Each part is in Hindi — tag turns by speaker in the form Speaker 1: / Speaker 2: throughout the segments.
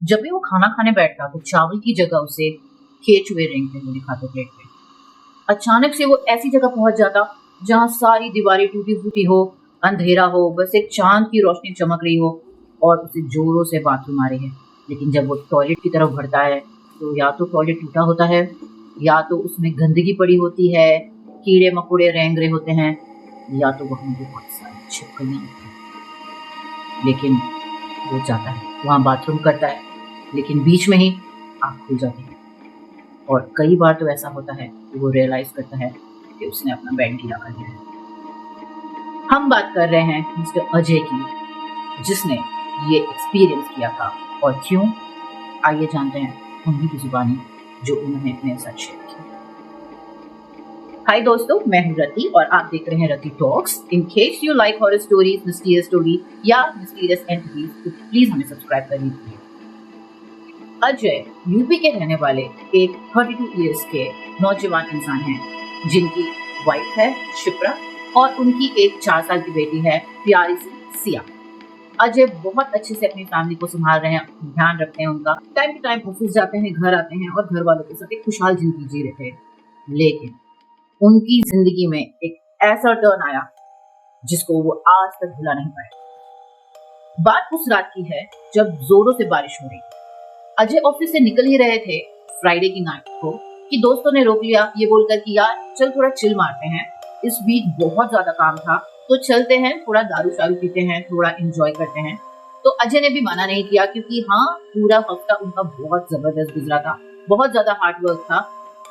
Speaker 1: जब भी वो खाना खाने बैठता तो चावल की जगह उसे केचुए रेंगते हुए दिखाते प्लेट पे। अचानक से वो ऐसी जगह पहुंच जाता जहां सारी दीवारें टूटी फूटी हो, अंधेरा हो, बस एक चांद की रोशनी चमक रही हो और उसे जोरों से बाथरूम आ रही है। लेकिन जब वो टॉयलेट की तरफ बढ़ता है तो या तो टॉयलेट टूटा होता है, या तो उसमें गंदगी पड़ी होती है, कीड़े मकोड़े रेंग रहे होते हैं, या तो वहां बहुत सारी छिपकलियां होती हैं। लेकिन वो जाता है, वहां बाथरूम करता है, लेकिन बीच में ही आँख खुल जाती है। और कई बार तो ऐसा होता है कि वो रियलाइज करता है कि उसने अपना बेड गीला कर दिया है। हम बात कर रहे हैं मिस्टर अजय की, जिसने ये एक्सपीरियंस किया था। और क्यों, आइए जानते हैं उन्हीं की जुबानी जो उन्होंने अपने साथ शेयर की। हाय दोस्तों, मैं हूं रति और आप देख रहे हैं Rati talks. In case you like horror stories, mysterious story या मिस्टीरियस एंटिटीज तो प्लीज हमें सब्सक्राइब कर लीजिए। अजय यूपी के रहने वाले एक 32 इयर्स के नौजवान इंसान हैं, जिनकी वाइफ है शिप्रा और उनकी एक 4 साल की बेटी है प्यारी सी सिया। अजय बहुत अच्छे से अपनी फैमिली को संभाल रहे हैं, ध्यान रखते हैं उनका। टाइम टू टाइम ऑफिस जाते हैं, घर आते हैं और घर वालों के साथ एक खुशहाल जिंदगी जी रहे थे। लेकिन उनकी जिंदगी में एक ऐसा टर्न आया जिसको वो आज तक भुला नहीं पाए। बात उस रात की है जब जोरों से बारिश हो रही थी। अजय ऑफिस से निकल ही रहे थे फ्राइडे की नाइट को कि दोस्तों ने रोक लिया ये बोलकर कि यार चल थोड़ा चिल मारते हैं, इस वीक बहुत ज्यादा काम था तो चलते हैं, थोड़ा दारू शारू पीते हैं, थोड़ा एंजॉय करते हैं। तो अजय ने भी मना नहीं किया क्योंकि हाँ, पूरा हफ्ता उनका बहुत जबरदस्त गुजरा था, बहुत ज्यादा हार्ड वर्क था,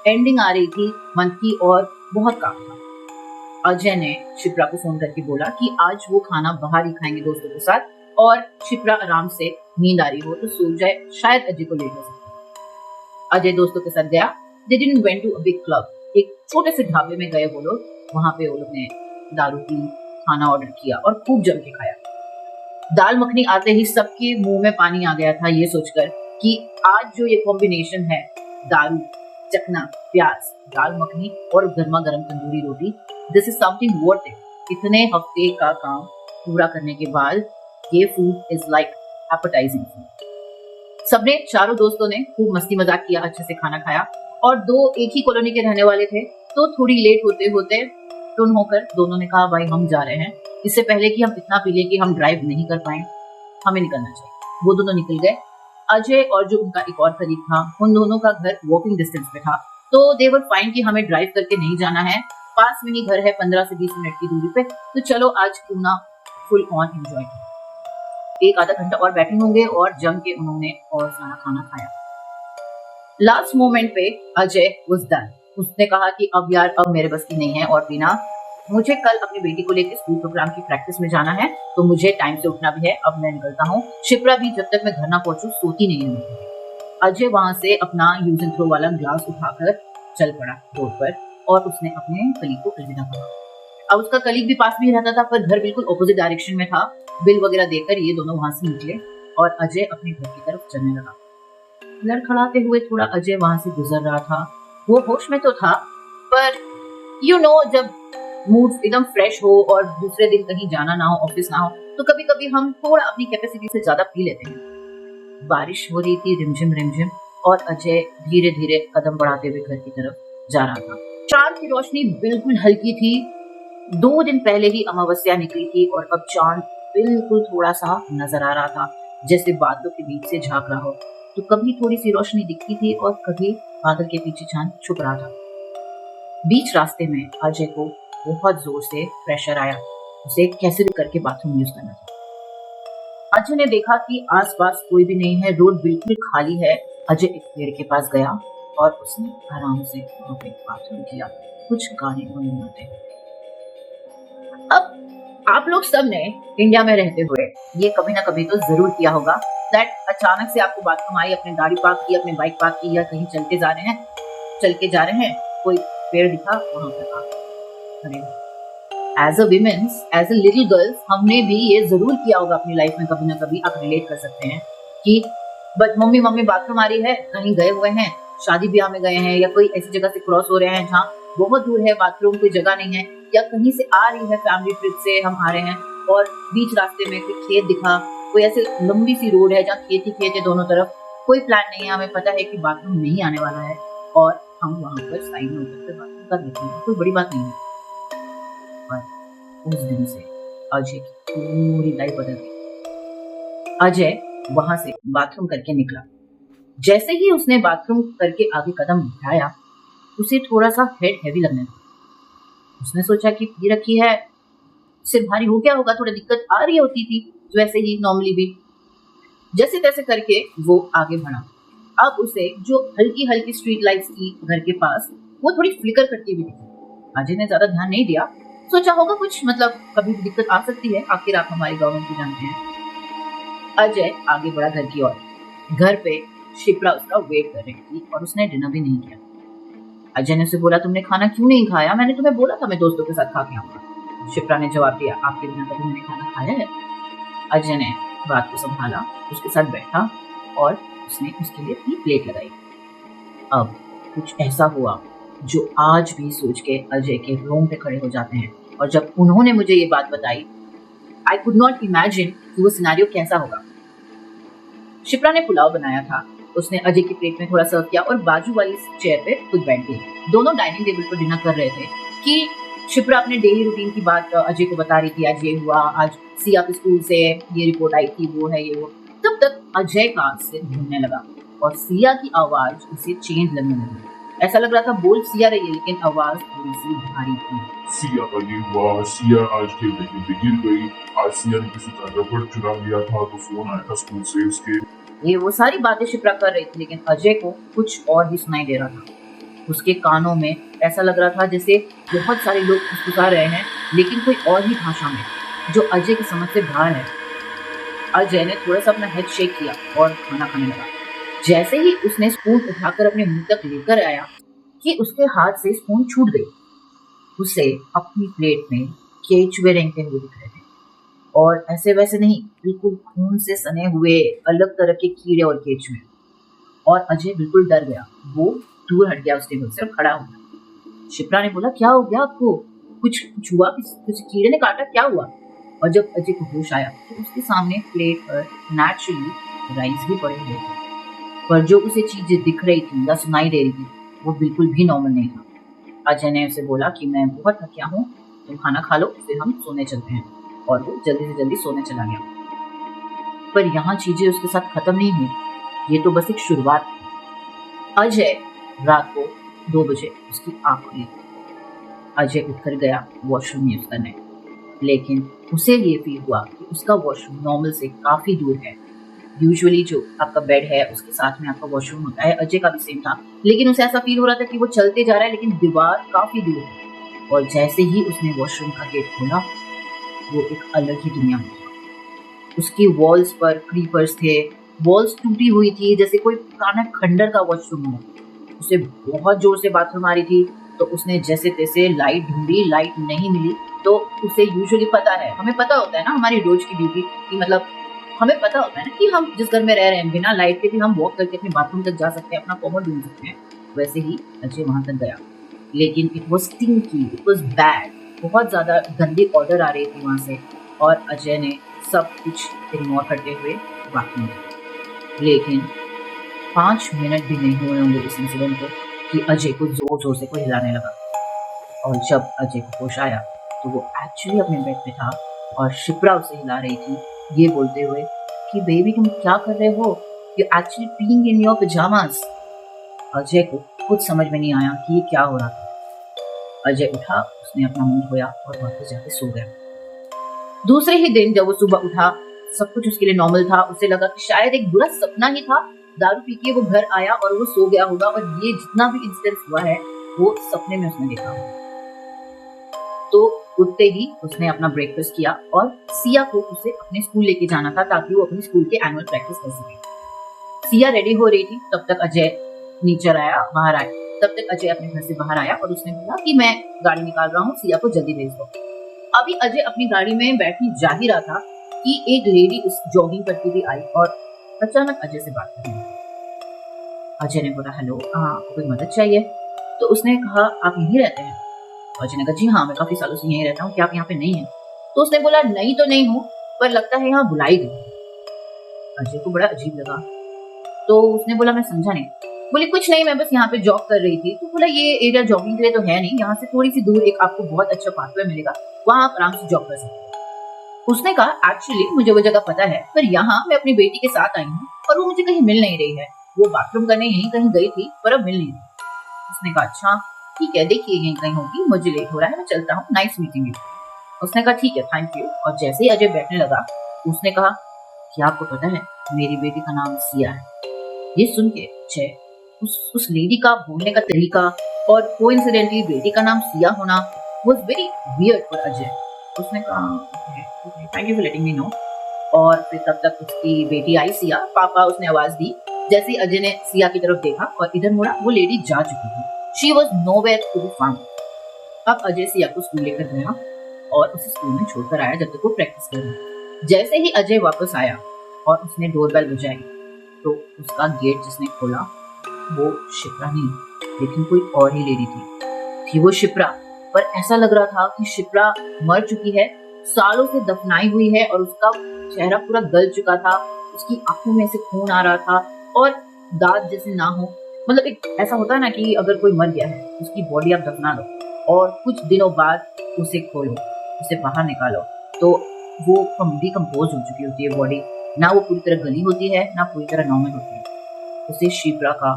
Speaker 1: एंडिंग आ रही थी मंथ की और बहुत काम था। अजय ने शिप्रा को फोन करके बोला कि आज वो खाना बाहर ही खाएंगे दोस्तों के साथ, और शिप्रा आराम से नींद आ रही हो तो सो जाए, शायद अजय को लेट हो सके। अजय दोस्तों के साथ गया। They didn't went to a big club, एक छोटे से ढाबे में गए वो लोग। वहां पे वो लोग ने दारू पी, खाना ऑर्डर किया और खूब जम के खाया। दाल मखनी आते ही सबके मुंह में पानी आ गया था ये सोचकर कि आज जो ये कॉम्बिनेशन है, दारू, चखना, प्याज, दाल मखनी और गर्मा गर्म तंदूरी रोटी, this is something worth it. इतने हफ्ते का काम पूरा करने के बाद ये food is like appetising food. सबने, चारों दोस्तों ने खूब मस्ती मजाक किया, अच्छे से खाना खाया। और दो एक ही कॉलोनी के रहने वाले थे तो थोड़ी लेट होते होते टुन होकर दोनों ने कहा भाई हम जा रहे हैं, इससे पहले कि हम इतना पी लें कि हम ड्राइव नहीं कर पाए, हमें निकलना चाहिए। वो दोनों निकल गए। अजय और जो उनका एक और कलीग था, उन दोनों का घर वॉकिंग डिस्टेंस पे था, तो दे वर फाइन कि हमें ड्राइव करके नहीं जाना है, पास में ही घर है, 15 से 20 मिनट की दूरी पे, तो चलो आज क्यों ना फुल ऑन एंजॉय करें। एक आधा घंटा और बैठे होंगे और जम के उन्होंने और सारा खाना खाया। लास्ट मोमेंट पे अजय वाज डन। उसने कहा कि अब यार, अब मेरे बस की नहीं है और पीना, मुझे कल अपनी बेटी को लेकर स्कूल प्रोग्राम की प्रैक्टिस में जाना है, तो मुझे टाइम से उठना भी है, अब मैं निकलता हूँ। शिप्रा भी जब तक मैं घर ना पहुंचूं सोती नहीं है। अजय वहां से अपना यूज एंड थ्रो वाला ग्लास उठाकर चल पड़ा रोड पर और उसने अपने कलीग को अलविदा कहा। अब उसका कलीग भी पास में रहता था पर घर बिल्कुल ऑपोजिट डायरेक्शन में था। बिल वगैरह देकर ये दोनों वहां से निकले और अजय अपने घर की तरफ चलने लगा। लड़खड़ाते हुए थोड़ा अजय वहां से गुजर रहा था। वो होश में तो था, पर जब मूड एकदम फ्रेश हो और दूसरे दिन कहीं जाना ना हो, ऑफिस ना हो, तो कभी कभी हम थोड़ा अपनी कैपेसिटी से ज्यादा पी लेते हैं। बारिश हो रही थी रिमझिम रिमझिम और अजय धीरे धीरे कदम बढ़ाते हुए घर की तरफ जा रहा था। चांद की रोशनी बिल्कुल हल्की थी। 2 दिन पहले ही अमावस्या निकली थी और अब चांद बिल्कुल थोड़ा सा नजर आ रहा था, जैसे बादलों के बीच से झांक रहा हो। तो कभी थोड़ी सी रोशनी दिखती थी और कभी बादल के पीछे चांद छुप रहा था। बीच रास्ते में अजय को बहुत जोर से प्रेशर आया, उसे कैसे भी करके बाथरूम यूज करना था। अजय ने देखा कि आसपास कोई भी नहीं है, रोड बिल्कुल खाली है। अजय एक पेड़ के पास गया और उसने आराम से वहां पे बाथरूम किया, कुछ गाने गुनगुनाते। अब आप लोग सब ने इंडिया में रहते हुए ये कभी ना कभी तो जरूर किया होगा दैट अचानक से आपको बाथरूम आई, अपने गाड़ी पार्क की, अपने बाइक पार्क की, या कहीं चल के जा रहे हैं, कोई पेड़ दिखा, वहां पर आप खड़े हो। As a womens, as a little girls, हमने भी ये जरूर किया होगा अपनी लाइफ में कभी ना कभी। आप रिलेट कर सकते हैं कि बट मम्मी बाथरूम आ रही है, कहीं गए हुए हैं, शादी ब्याह में गए हैं, या कोई ऐसी जगह से क्रॉस हो रहे हैं जहाँ बहुत दूर है बाथरूम, कोई जगह नहीं है, या कहीं से आ रही है फैमिली ट्रिप से, हम आ रहे हैं और बीच रास्ते में कोई खेत दिखा, कोई ऐसे लंबी सी रोड है जहाँ खेत ही खेत है दोनों तरफ, कोई प्लान नहीं है, हमें पता है कि बाथरूम नहीं आने वाला है और हम वहाँ पर साइड में उतर कर बाथरूम कर लेते हैं, कोई बड़ी बात नहीं है। पर उस दिन से अजय की पूरी लाइफ बदल गई। अजय वहां से बाथरूम करके निकला। जैसे ही उसने बाथरूम करके आगे कदम उठाया, उसे थोड़ा सा हेड हैवी लगने लगा। उसने सोचा कि पी रखी है, सिर भारी हो गया होगा, थोड़ा दिक्कत आ रही होती थी वैसे ही नॉर्मली भी। जैसे तैसे करके वो आगे बढ़ा। अब उसे जो हल्की हल्की स्ट्रीट लाइट्स थी घर के पास, वो थोड़ी फ्लिकर करती हुई दिखी। अजय ने ज्यादा ध्यान नहीं दिया, सोचा होगा कुछ मतलब कभी भी दिक्कत आ सकती है, आखिर आप हमारी गवर्नमेंट को जानते हैं। अजय आगे बढ़ा घर की ओर। घर पे शिप्रा उसका वेट कर रही थी और उसने डिनर भी नहीं किया। अजय ने उसे बोला, तुमने खाना क्यों नहीं खाया? मैंने तुम्हें बोला था मैं दोस्तों के साथ खा के आऊंगा। शिप्रा ने जवाब दिया, आपके बिना कभी मैंने खाना खाया है? अजय ने बात को संभाला, उसके साथ बैठा और उसने उसके लिए अपनी प्लेट लगाई। अब कुछ ऐसा हुआ जो आज भी सोच के अजय के रोम पे खड़े हो जाते हैं। और जब उन्होंने मुझे ये बात बताई, आई कुड नॉट इमेजिन कि वो सिनेरियो कैसा होगा। शिप्रा ने पुलाव बनाया था, उसने अजय की प्लेट में थोड़ा सर्व किया और बाजू वाली चेयर पे खुद बैठ गई। दोनों डाइनिंग टेबल पर डिनर कर रहे थे कि शिप्रा अपने डेली रूटीन की बात अजय को बता रही थी, आज ये हुआ, आज सिया के स्कूल से ये रिपोर्ट आई थी, वो है ये वो। तब तक अजय का सिर घूमने लगा और सिया की आवाज उसे चेंज लगने लगी। ऐसा लग रहा था बोल सिया रही है, लेकिन आवाज थोड़ी सी भारी थी।
Speaker 2: सिया का ये हुआ, सिया आज खेलते खेलते गिर गई, आज सिया ने किसी का रबड़ चुरा लिया था तो फोन आया था स्कूल से उसके।
Speaker 1: ये वो सारी बातें शिप्रा कर रही थी, लेकिन अजय को कुछ और ही सुनाई दे रहा था। उसके कानों में ऐसा लग रहा था जैसे बहुत सारे लोग फुसफुसा रहे हैं, लेकिन कोई और ही भाषा में, जो अजय की समझ से बाहर है। अजय ने थोड़ा सा अपना हेड शेक किया और खाना खाने लगा। जैसे ही उसने स्पून उठाकर अपने मुंह तक लेकर आया कि उसके हाथ से स्पून छूट गई। उसे अपनी प्लेट में केचुए रेंगते हुए दिख रहे थे, और ऐसे वैसे नहीं, बिल्कुल खून से सने हुए अलग तरह के कीड़े और केचुए। और अजय बिल्कुल डर गया, वो दूर हट गया उस टेबल से और खड़ा हो गया। शिप्रा ने बोला, क्या हो गया आपको? कुछ हुआ? किसी कीड़े ने काटा? क्या हुआ? और जब अजय को होश आया तो उसके सामने प्लेट पर नेचुरली राइस भी पड़े हुए थे, पर जो उसे चीजें दिख रही थी या सुनाई दे रही थी वो बिल्कुल भी नॉर्मल नहीं था। अजय ने उसे बोला कि मैं बहुत थका हूँ, तुम खाना खा लो, फिर हम सोने चलते हैं। और वो जल्दी से जल्दी सोने चला गया। पर यहाँ चीजें उसके साथ खत्म नहीं हुई, ये तो बस एक शुरुआत थी। अजय रात को 2 बजे उसकी आंख खुली। अजय उठकर गया वॉशरूम यूज करने, लेकिन उसे ये फील हुआ कि उसका वॉशरूम नॉर्मल से काफी दूर है। यूजुअली जो आपका बेड है उसके साथ में आपका वॉशरूम होता है, अजय का भी सेम था, लेकिन उसे ऐसा फील हो रहा था कि वो चलते जा रहा है लेकिन दीवार काफी दूर है। और जैसे ही उसने वॉशरूम का गेट खोला, वो एक अलग ही दुनिया में था। उसकी वॉल्स पर क्रीपर्स थे, वॉल्स टूटी हुई थी जैसे कोई पुराना खंडर का वॉशरूम हो। उसे बहुत जोर से बाथरूम आ रही थी, तो उसने जैसे तैसे लाइट ढूंढी, लाइट नहीं मिली। तो उसे यूजुअली पता है, हमें पता होता है ना हमारी रोज की ड्यूटी की, मतलब हमें पता होता है ना कि हम जिस घर में रह रहे हैं बिना लाइट के भी हम वॉक करके अपने बाथरूम तक जा सकते हैं, अपना कॉमन ढूंढ सकते हैं। वैसे ही अजय वहां तक गया, लेकिन it was stinky, it was bad. बहुत ज्यादा गंदी ऑर्डर आ रही थी वहां से, और अजय ने सब कुछ इग्नोर करते हुए बाथरूम गया। लेकिन 5 मिनट भी नहीं हुए होंगे इस इंसिडेंट को कि अजय को जोर जोर से कोई हिलाने लगा। और जब अजय को होश आया तो वो एक्चुअली अपने बेड पे था और शिप्रा उसे हिला रही थी, ये बोलते हुए कि बेबी तुम क्या कर रहे हो, you actually peeing in your pyjamas. Ajay को कुछ समझ में नहीं आया कि ये क्या हो रहा था। अजय उठा, उसने अपना मुंह धोया और वापस जाके सो गया। दूसरे ही दिन जब वो सुबह उठा, सब कुछ उसके लिए नॉर्मल था। उसे लगा कि शायद एक बुरा सपना ही था। दारू पी के वो घर आया और वो सो गया होगा, और ये जितना भी इंसिडेंट हुआ है वो सपने में उसने देखा। तो उठते ही उसने अपना ब्रेकफास्ट किया और सिया को उसे अपने स्कूल लेके जाना था ताकि वो अपने स्कूल के एनुअल प्रैक्टिस कर सके। सिया रेडी हो रही थी, तब तक अजय बाहर आया। तब तक अजय अपने घर से बाहर आया और उसने बोला कि मैं गाड़ी निकाल रहा हूँ, सिया को जल्दी भेज दो। अभी अजय अपनी गाड़ी में बैठने जा ही रहा था कि एक लेडी उस जॉगिंग करती हुई आई और अचानक अजय से बात करने लगी। अजय ने बोला, हेलो, आपको कोई मदद चाहिए? तो उसने कहा, आप यहीं रहते हैं? अजय ने कहा, जी हाँ, मैं काफी सालों से यहीं रहता हूँ, क्या आप यहाँ पे नहीं है? तो उसने बोला, नहीं तो नहीं हूँ, पर लगता है यहाँ बुलाई गई। अजय को बड़ा अजीब लगा। तो उसने बोला मैं समझा नहीं। बोली कुछ नहीं, मैं बस यहाँ पे जॉब कर रही थी। तो बोला ये एरिया जॉगिंग के लिए तो है नहीं, यहाँ से थोड़ी सी दूर एक आपको बहुत अच्छा पाथवे मिलेगा, वहाँ आप आराम से जॉब कर सकते हो। उसने कहा एक्चुअली मुझे वो जगह पता है, पर यहाँ मैं अपनी बेटी के साथ आई हूँ और वो मुझे कहीं मिल नहीं रही है। वो बाथरूम करने यहीं कहीं गई थी पर अब मिल नहीं रही। उसने कहा अच्छा ठीक है, देखिए यहीं कहीं होगी, मुझे लेट हो रहा है, मैं चलता हूँ, नाइस मीटिंग यू। उसने कहा ठीक है, थैंक यू। और जैसे ही अजय बैठने लगा उसने कहा क्या आपको पता है मेरी बेटी का नाम सिया है। ये सुन के अजय, उस लेडी का बोलने का तरीका और कोइंसिडेंटली बेटी का नाम सिया होना was very weird for Ajay. उसने कहा thank you for letting me know. और फिर तब तक उसकी बेटी आई सिया, पापा उसने आवाज दी। जैसे ही अजय ने सिया की तरफ देखा और इधर मुड़ा, वो लेडी जा चुकी थी। She was nowhere to be found. अब अजय सिया को स्कूल लेकर गया और उसे स्कूल में छोड़कर आया जब तक वो प्रैक्टिस कर रही। जैसे ही अजय वापस आया और उसने डोरबेल बजाई तो उसका गेट जिसने खोला वो शिप्रा नहीं, लेकिन कोई और ही लेडी थी वो शिप्रा। पर ऐसा लग रहा था कि शिप्रा मर चुकी है, सालों से दफनाई हुई है और उसका चेहरा पूरा गल चुका था, उसकी आंखों में से खून आ रहा था और दांत जैसे ना हो। मतलब एक ऐसा होता है ना कि अगर कोई मर गया है उसकी बॉडी आप दफना लो और कुछ दिनों बाद उसे खोलो, उसे बाहर निकालो, तो वो डिकम्पोज हो चुकी होती है बॉडी, ना वो पूरी तरह गली होती है ना पूरी तरह नॉर्मल होती है। उसे शिप्रा का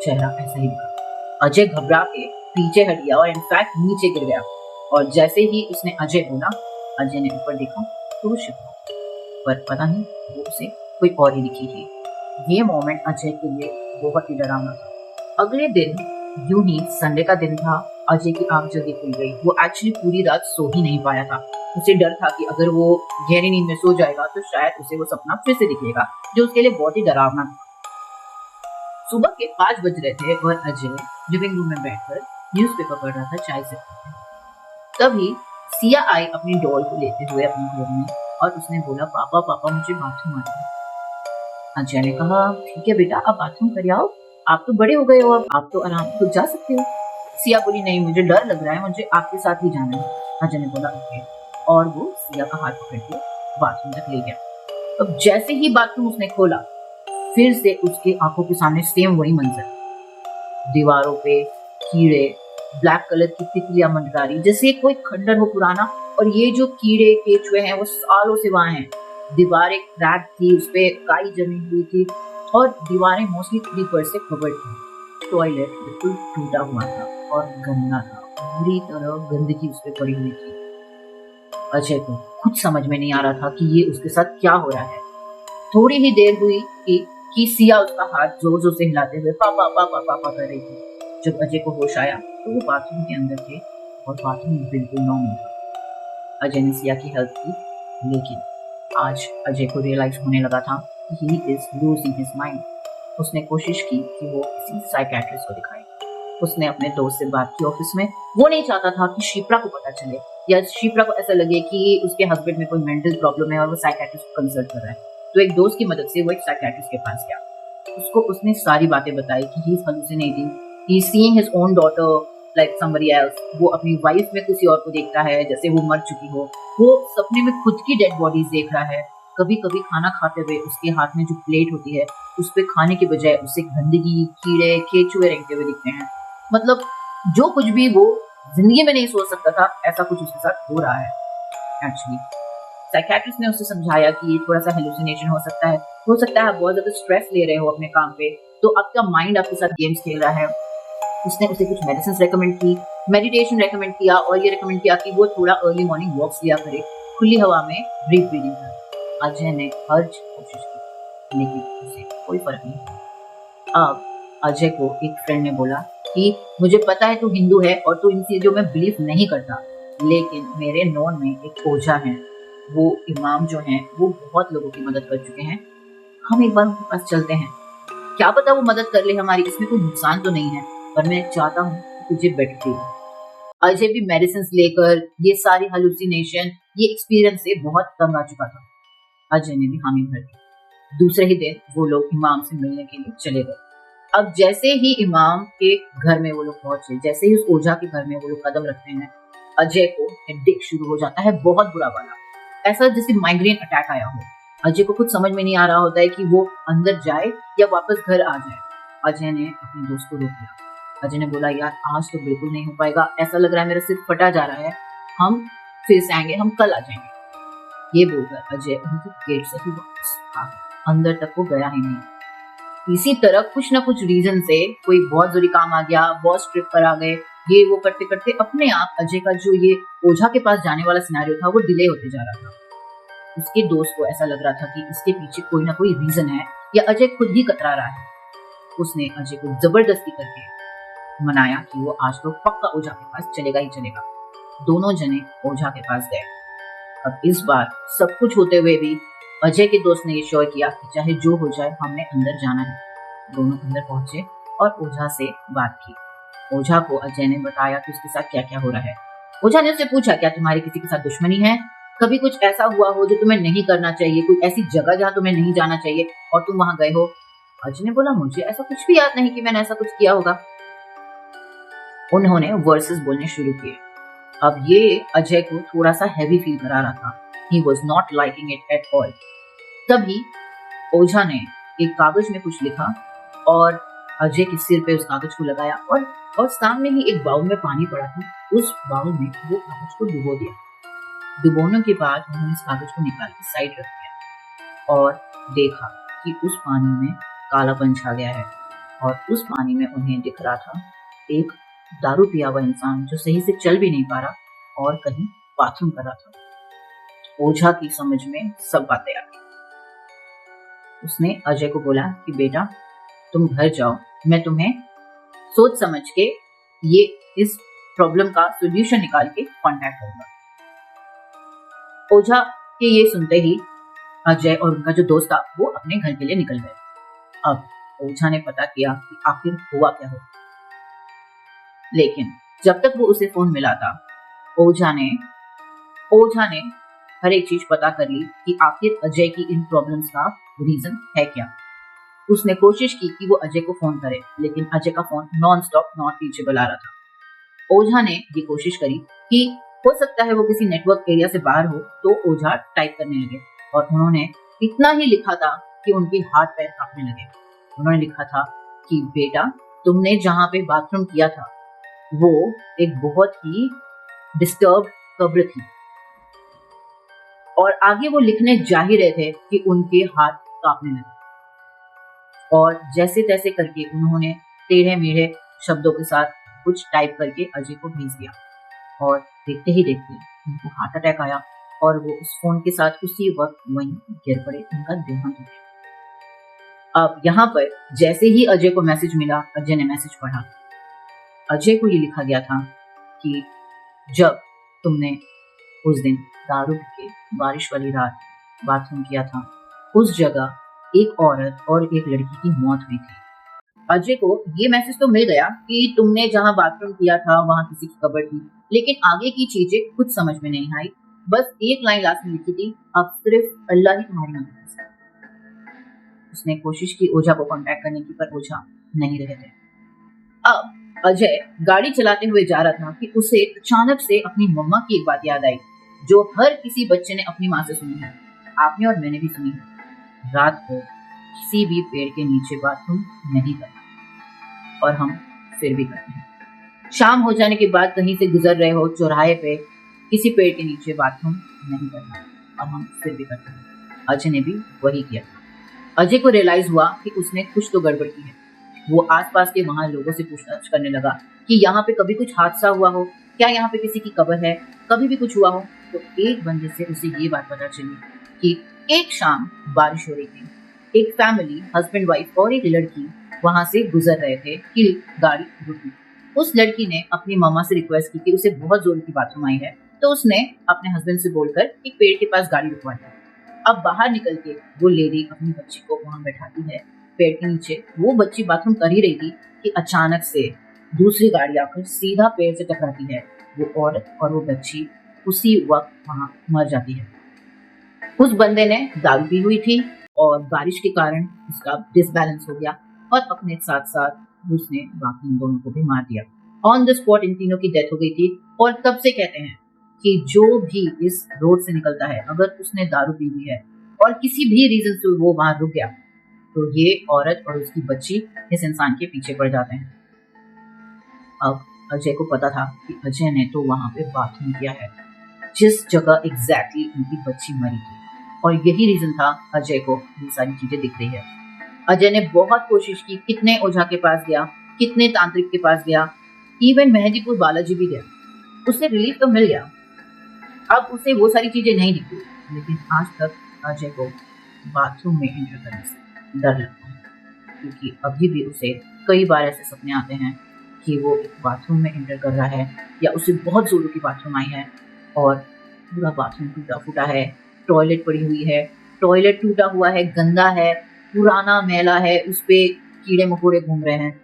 Speaker 1: चेहरा ऐसा ही दिखा। अजय घबरा के पीछे हट गया और इनफैक्ट नीचे गिर गया। और जैसे ही उसने अजय बोला, अजय ने ऊपर देखा तो वो शिप्रा, पर पता नहीं वो उसे कोई और ही दिखी थी। ये मोमेंट अजय के लिए बहुत ही डरावना था। अगले दिन यूं ही संडे का दिन था, अजय की आंख जल्दी खुल गई। वो एक्चुअली पूरी रात सो ही नहीं पाया था। उसे डर था कि अगर वो गहरी नींद में सो जाएगा तो शायद उसे वो सपना फिर से दिखेगा, जो उसके लिए बहुत ही डरावना था। सुबह के 5 बज रहे थे और अजय लिविंग रूम में बैठकर न्यूज़पेपर पढ़ रहा था चाय से पहले। तभी सिया आई अपनी डॉल को लेते हुए अपने घर में और उसने बोला पापा पापा मुझे बाथरूम आना है। अजय ने कहा ठीक है बेटा, आप बाथरूम कर आओ, आप तो बड़े हो गए हो, अब आप तो आराम से जा सकते हो। सिया बोली नहीं, मुझे डर लग रहा है, मुझे आपके साथ ही जाना है। अजय ने बोला ओके, और वो सिया का हाथ पकड़ के बाथरूम तक ले गया। अब जैसे ही बाथरूम उसने खोला, फिर से उसके आंखों के सामने सेम वही मंजर, दीवारों पे कीड़े, ब्लैक कलर की तितलियां मंडरा रही जैसे कोई खंडर हो पुराना, और ये जो कीड़े केचुए हैं वो सालों से वहां हैं। दीवारें क्रैक थी, उसपे काई जमी हुई थी और दीवारें मोस्टली क्रीपर से कवर्ड थी। टॉयलेट बिल्कुल टूटा हुआ था और गंदा था, पूरी तरह गंदगी उस पर पड़ी हुई थी। अजय को कुछ समझ में नहीं आ रहा था कि ये उसके साथ क्या हो रहा है। थोड़ी ही देर हुई कि सिया उसका हाथ जोर जोर से हिलाते हुए पापा पापा पापा कर रही थी। जब अजय को होश आया तो वो बाथरूम के अंदर थे और बाथरूम बिल्कुल नॉर्मल था। अजय ने सिया की हेल्प की, लेकिन आज अजय को रियलाइज होने लगा था कि he is losing his mind. उसने कोशिश की कि वो किसी साइकियाट्रिस्ट को दिखाए। उसने अपने दोस्त से बात की ऑफिस में। वो नहीं चाहता था कि शिप्रा को पता चले या शिप्रा को ऐसा लगे कि उसके हस्बैंड में कोई मेंटल प्रॉब्लम है और वो साइकियाट्रिस्ट को कंसल्ट कर रहा है। तो एक दोस्त की मदद से वो एक साइकियाट्रिस्ट के पास गया। उसको उसने सारी बातें बताई कि he is hallucinating, he is seeing his own daughter like somebody else. वो अपनी वाइफ में किसी और को देखता है जैसे वो मर चुकी हो। वो सपने में खुद की डेड बॉडीज देख रहा है। कभी कभी खाना खाते हुए उसके हाथ में जो प्लेट होती है उस पे खाने के बजाय उसे गंदगी, कीड़े, केचुए रेंगते हुए दिखते हैं। मतलब जो कुछ भी वो जिंदगी में नहीं सोच सकता था, ऐसा कुछ उसके साथ हो रहा है। एक्चुअली साइकियाट्रिस्ट ने उसे समझाया कि ये थोड़ा सा हेलुसिनेशन हो सकता है आप बहुत ज्यादा स्ट्रेस ले रहे हो अपने काम पे, तो आपका माइंड आपके साथ गेम्स खेल रहा है। उसने उसे कुछ मेडिसिन रेकमेंड की, मेडिटेशन रेकमेंड किया और ये रेकमेंड किया कि वो थोड़ा अर्ली मॉर्निंग वॉक्स लिया करे, खुली हवा में ब्रीथ ब्रीदिंग करे। अजय ने हर कोशिश की लेकिन उसे कोई फर्क नहीं पड़ा। अब अजय को एक फ्रेंड ने बोला कि मुझे पता है तू हिंदू है और तू इन चीजों में बिलीव नहीं करता, लेकिन मेरे नॉन में एक ओझा है, वो इमाम जो हैं वो बहुत लोगों की मदद कर चुके हैं, हम एक बार उनके पास चलते हैं, क्या पता वो मदद कर ले हमारी, इसमें कोई नुकसान तो नहीं है, पर मैं चाहता हूँ कि तुझे बेटर फील। अजय भी मेडिसिन लेकर ये सारी हालुसिनेशन, ये एक्सपीरियंस से बहुत तंग आ चुका था। अजय ने भी हामी भर दी। दूसरे ही दिन वो लोग इमाम से मिलने के लिए चले गए। अब जैसे ही इमाम के घर में वो लोग पहुंचे, जैसे ही उस ओझा के घर में वो लोग कदम रखते हैं, अजय को हेडेक शुरू हो जाता है, बहुत बुरा वाला, ऐसा जैसे माइग्रेन अटैक आया हो। अजय को कुछ समझ में नहीं आ रहा होता है कि वो अंदर जाए या वापस घर आ जाए। अजय ने अपने दोस्त को रोक लिया। अजय ने बोला, यार आज तो बिल्कुल नहीं हो पाएगा, ऐसा लग रहा है मेरा सिर फटा जा रहा है, हम फिर से आएंगे, हम कल आ जाएंगे। ये बोलकर अजय उनके गेट से ही वापस आ गया, अंदर तक वो गया ही नहीं। इसी तरह कुछ ना कुछ रीजन से कोई बहुत जरूरी काम आ गया, बॉस ट्रिप पर आ गए, ये वो करते करते अपने आप अजय का जो ये ओझा के पास जाने वाला सिनेरियो था वो डिले होते जा रहा था। उसके दोस्त को ऐसा लग रहा था कि इसके पीछे कोई ना कोई रीजन है या अजय खुद ही कतरा रहा है। उसने अजय को जबरदस्ती करके मनाया कि वो आज तो पक्का ओझा के पास चलेगा ही चलेगा। दोनों जने ओझा के पास गए। अब इस बार सब कुछ होते हुए भी अजय के दोस्त ने ये श्योर किया कि चाहे जो हो जाए हमने अंदर जाना है। दोनों अंदर पहुंचे और ओझा से बात की। ओझा को अजय ने बताया कि उसके साथ क्या क्या हो रहा है। ओझा ने उससे पूछा, क्या तुम्हारी किसी के साथ दुश्मनी है? कभी कुछ ऐसा हुआ हो जो तुम्हें नहीं करना चाहिए, कोई ऐसी जगह जहां तुम्हें नहीं जाना चाहिए और तुम वहां गए हो? अजय ने बोला, मुझे ऐसा कुछ भी याद नहीं कि मैंने ऐसा कुछ किया होगा। उन्होंने वर्सेस बोलने शुरू किए। अब ये अजय को थोड़ा सा हैवी फील करा रहा था। He was not liking it at all. तभी ओझा ने एक कागज में कुछ लिखा और अजय के सिर पे उस कागज को लगाया और सामने ही एक बाउल में पानी पड़ा था, उस बाउल में वो कागज को डुबो दिया। डुबोने के बाद उन्होंने इस कागज को निकाल के साइड रख दिया और देखा कि उस पानी में कालापन छा गया है और उस पानी में उन्हें दिख रहा था एक दारू पिया हुआ इंसान जो सही से चल भी नहीं पा रहा और कहीं बाथरूम कर रहा था। ओझा की समझ में सब बातें आ गई। उसने अजय को बोला कि बेटा तुम घर जाओ, मैं तुम्हें सोच समझ के ये इस प्रॉब्लम का सॉल्यूशन निकाल के कांटेक्ट करूंगा। ओझा के ये सुनते ही अजय और उनका जो दोस्त था वो अपने घर के लिए निकल गए। अब ओझा ने पता किया कि आखिर हुआ क्या हो, लेकिन जब तक वो उसे फोन मिला था ओझा ने हर एक चीज पता कर ली कि आखिर अजय की इन प्रॉब्लम्स का रीजन है क्या। उसने कोशिश की कि वो अजय को फोन करे, लेकिन अजय का phone non stop not reachable आ रहा था। ओझा ने ये कोशिश करी कि हो सकता है वो किसी नेटवर्क एरिया से बाहर हो, तो ओझा टाइप करने लगे और उन्होंने इतना ही लिखा था कि उनके हाथ पैर कांपने लगे। उन्होंने लिखा था कि बेटा तुमने जहां पे बाथरूम किया था वो एक बहुत ही डिस्टर्ब कब्र थी। और आगे वो लिखने जा ही रहे थे कि उनके हाथ कांपने लगे और जैसे तैसे करके उन्होंने टेढ़े मेढ़े शब्दों के साथ कुछ टाइप करके अजय को भेज दिया और देखते ही देखते उनको हार्ट अटैक आया और वो उस फोन के साथ उसी वक्त वहीं गिर पड़े, उनका देहांत हो गया। अब यहाँ पर जैसे ही अजय को मैसेज मिला, अजय ने मैसेज पढ़ा। अजय को ये लिखा गया था कि जब तुमने उस दिन दारू पी के बारिश वाली रात बाथरूम किया था, उस जगह एक औरत और एक लड़की की मौत हुई थी। अजय को ये मैसेज तो मिल गया कि तुमने जहां बाथरूम किया था वहां किसी की कब्र थी, लेकिन आगे की चीजें कुछ समझ में नहीं आई। बस एक लाइन लास्ट में लिखी थी, अब सिर्फ अल्लाह ही तुम्हारी मदद कर सकता है। उसने कोशिश की ओझा को कांटेक्ट करने की, पर ओझा नहीं रहे थे। अब अजय गाड़ी चलाते हुए जा रहा था कि उसे अचानक से अपनी मम्मा की एक बात याद आई, जो हर किसी बच्चे ने अपनी माँ से सुनी है, आपने और मैंने भी सुनी है। रात को किसी भी पेड़ के नीचे बाथरूम नहीं करना, और हम फिर भी करते हैं। शाम हो जाने के बाद कहीं से गुजर रहे हो, चौराहे पे किसी पेड़ के नीचे बाथरूम नहीं करना, और हम फिर भी करते हैं। अजय ने भी वही किया। अजय को रियलाइज हुआ कि उसने कुछ तो गड़बड़ की है। वो आसपास के वहां लोगों से पूछताछ करने लगा कि यहाँ पे कभी कुछ हादसा हुआ हो, क्या यहाँ पे किसी की कब्र है, कभी भी कुछ हुआ हो। तो एक बंदे से उसे ये बात पता चली कि एक शाम बारिश हो रही थी, एक फैमिली हस्बैंड वाइफ और एक लड़की वहां से गुजर रहे थे कि गाड़ी रुकी। उस लड़की ने अपनी मामा से रिक्वेस्ट की कि उसे बहुत जोर की बाथरूम आई है, तो उसने अपने हस्बैंड से बोलकर एक पेड़ के पास गाड़ी रुकवा दी। अब बाहर निकल के वो लेडी अपनी बच्ची को वहां बैठाती है पेड़ के नीचे। वो बच्ची बाथरूम कर ही रही थी कि अचानक से दूसरी गाड़ी आकर सीधा पेड़ से टकराती है। वो औरत और वो बच्ची उसी वक्त वहां मर जाती है। उस बंदे ने दारू पी हुई थी और बारिश के कारण उसका डिसबैलेंस हो गया और अपने साथ साथ उसने बाकी दोनों को भी मार दिया। ऑन द स्पॉट इन तीनों की डेथ हो गई थी। और तब से कहते हैं कि जो भी इस रोड से निकलता है, अगर उसने दारू पी ली है और किसी भी रीजन से वो वहां रुक गया तो ये औरत और उसकी बच्ची इस इंसान के पीछे पड़ जाते हैं। अब अजय को पता था कि अजय ने तो वहां पे बाथरूम किया है जिस जगह एग्जैक्टली उनकी बच्ची मरी थी, और यही रीजन था अजय को ये सारी चीजें दिख रही है। अजय ने बहुत कोशिश की, कितने ओझा के पास गया, कितने तांत्रिक के पास गया, इवन मेहंदीपुर बालाजी भी गया, उसे रिलीफ तो मिल गया। अब उसे वो सारी चीजें नहीं दिखती, लेकिन आज तक अजय को बाथरूम में एंटर करने से डर लगता है, क्योंकि अभी भी उसे कई बार ऐसे सपने आते हैं कि वो एक बाथरूम में एंटर कर रहा है, या उसे बहुत जोरों की बाथरूम आई है और पूरा बाथरूम टूटा फूटा है, टॉयलेट पड़ी हुई है, टॉयलेट टूटा हुआ है, गंदा है, पुराना मैला है, उस पे कीड़े मकोड़े घूम रहे हैं।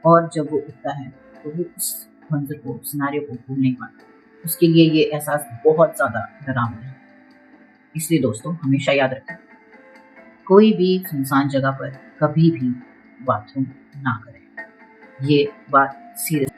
Speaker 1: और जब वो उठता है तो वो उस मंजर को, सिनारियो को भूल नहीं पाता। उसके लिए ये एहसास बहुत ज्यादा डरावना है। इसलिए दोस्तों हमेशा याद रखें, कोई भी सुनसान जगह पर कभी भी बाथरूम ना करें। ये बात सीरियस